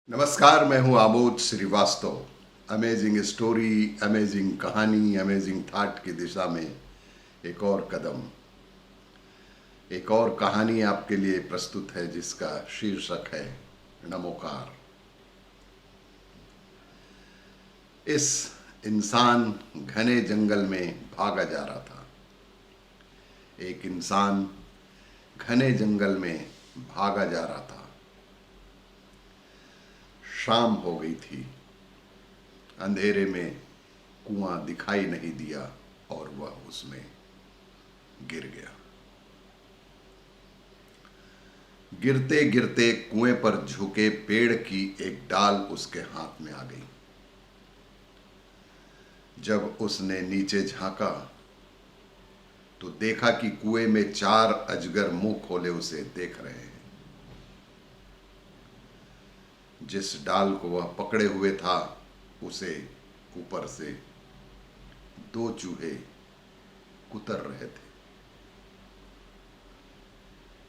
नमस्कार, मैं हूं Amod Shrivastava. Amazing story, amazing कहानी, अमेजिंग थाट की दिशा में एक और कदम, एक और कहानी आपके लिए प्रस्तुत है जिसका शीर्षक है नमोकार। इस इंसान घने जंगल में भागा जा रहा था। एक इंसान घने जंगल में भागा जा रहा था। शाम हो गई थी। अंधेरे में कुआं दिखाई नहीं दिया और वह उसमें गिर गया। गिरते गिरते कुएं पर झुके पेड़ की एक डाल उसके हाथ में आ गई। जब उसने नीचे झांका तो देखा कि कुएं में 4 अजगर मुंह खोले उसे देख रहे हैं। जिस डाल को वह पकड़े हुए था उसे ऊपर से 2 चूहे कुतर रहे थे।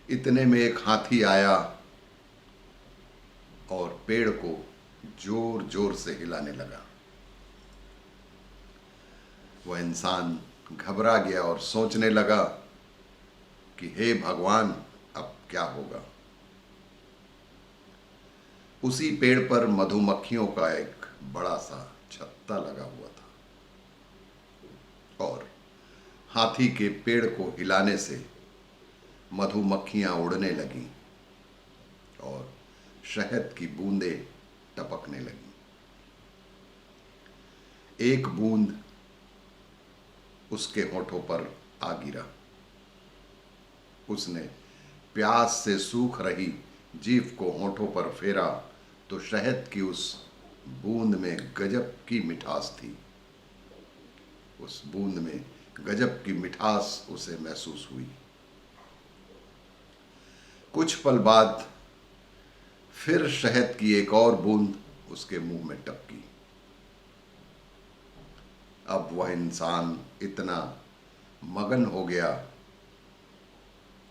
इतने में एक हाथी आया और पेड़ को जोर जोर से हिलाने लगा। वह इंसान घबरा गया और सोचने लगा कि हे भगवान, अब क्या होगा। उसी पेड़ पर मधुमक्खियों का एक बड़ा सा छत्ता लगा हुआ था और हाथी के पेड़ को हिलाने से मधुमक्खियां उड़ने लगीं और शहद की बूंदें टपकने लगीं। एक बूंद उसके होठों पर आ गिरा। उसने प्यास से सूख रही जीभ को होठों पर फेरा तो शहद की उस बूंद में गजब की मिठास थी। उस बूंद में गजब की मिठास उसे महसूस हुई। कुछ पल बाद फिर शहद की एक और बूंद उसके मुंह में टपकी। अब वह इंसान इतना मगन हो गया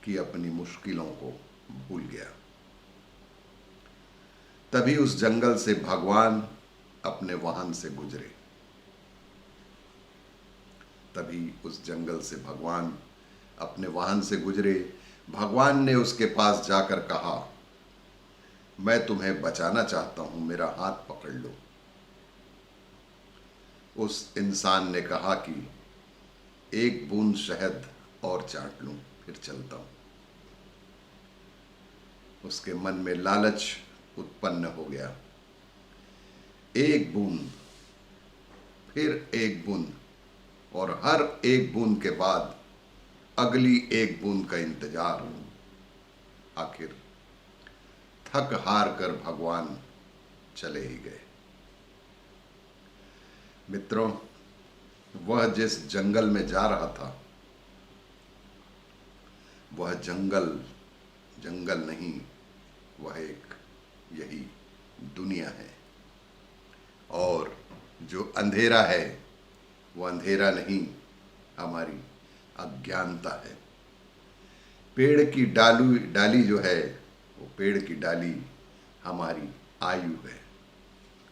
कि अपनी मुश्किलों को भूल गया। तभी उस जंगल से भगवान अपने वाहन से गुजरे। तभी उस जंगल से भगवान अपने वाहन से गुजरे। भगवान ने उसके पास जाकर कहा, मैं तुम्हें बचाना चाहता हूं, मेरा हाथ पकड़ लो। उस इंसान ने कहा कि एक बूंद शहद और चाट लूं, फिर चलता हूं। उसके मन में लालच उत्पन्न हो गया। एक बूंद, फिर एक बूंद और हर एक बूंद के बाद अगली एक बूंद का इंतजार। आखिर थक हार कर भगवान चले ही गए। मित्रों, वह जिस जंगल में जा रहा था वह जंगल जंगल नहीं, वह एक यही दुनिया है। और जो अंधेरा है वो अंधेरा नहीं, हमारी अज्ञानता है। पेड़ की डाली जो है, वो पेड़ की डाली हमारी आयु है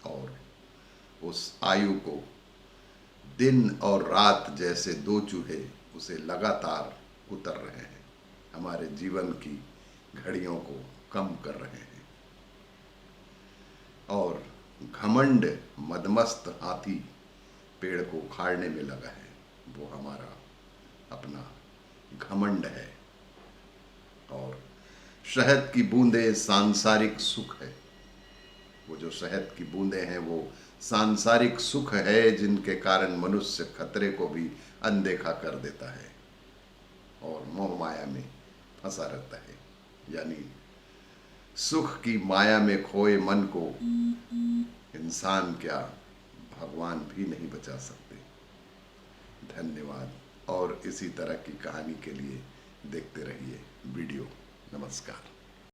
और उस आयु को दिन और रात जैसे 2 चूहे उसे लगातार कुतर रहे हैं, हमारे जीवन की घड़ियों को कम कर रहे हैं। और घमंड मदमस्त हाथी पेड़ को उखाड़ने में लगा है। वो हमारा अपना घमंड है। और शहद की बूंदें सांसारिक सुख है। वो जो शहद की बूंदें हैं वो सांसारिक सुख है, जिनके कारण मनुष्य खतरे को भी अनदेखा कर देता है और मोह माया में फंसा रहता है। यानी सुख की माया में खोए मन को इंसान क्या, भगवान भी नहीं बचा सकते। धन्यवाद। और इसी तरह की कहानी के लिए देखते रहिए वीडियो। नमस्कार।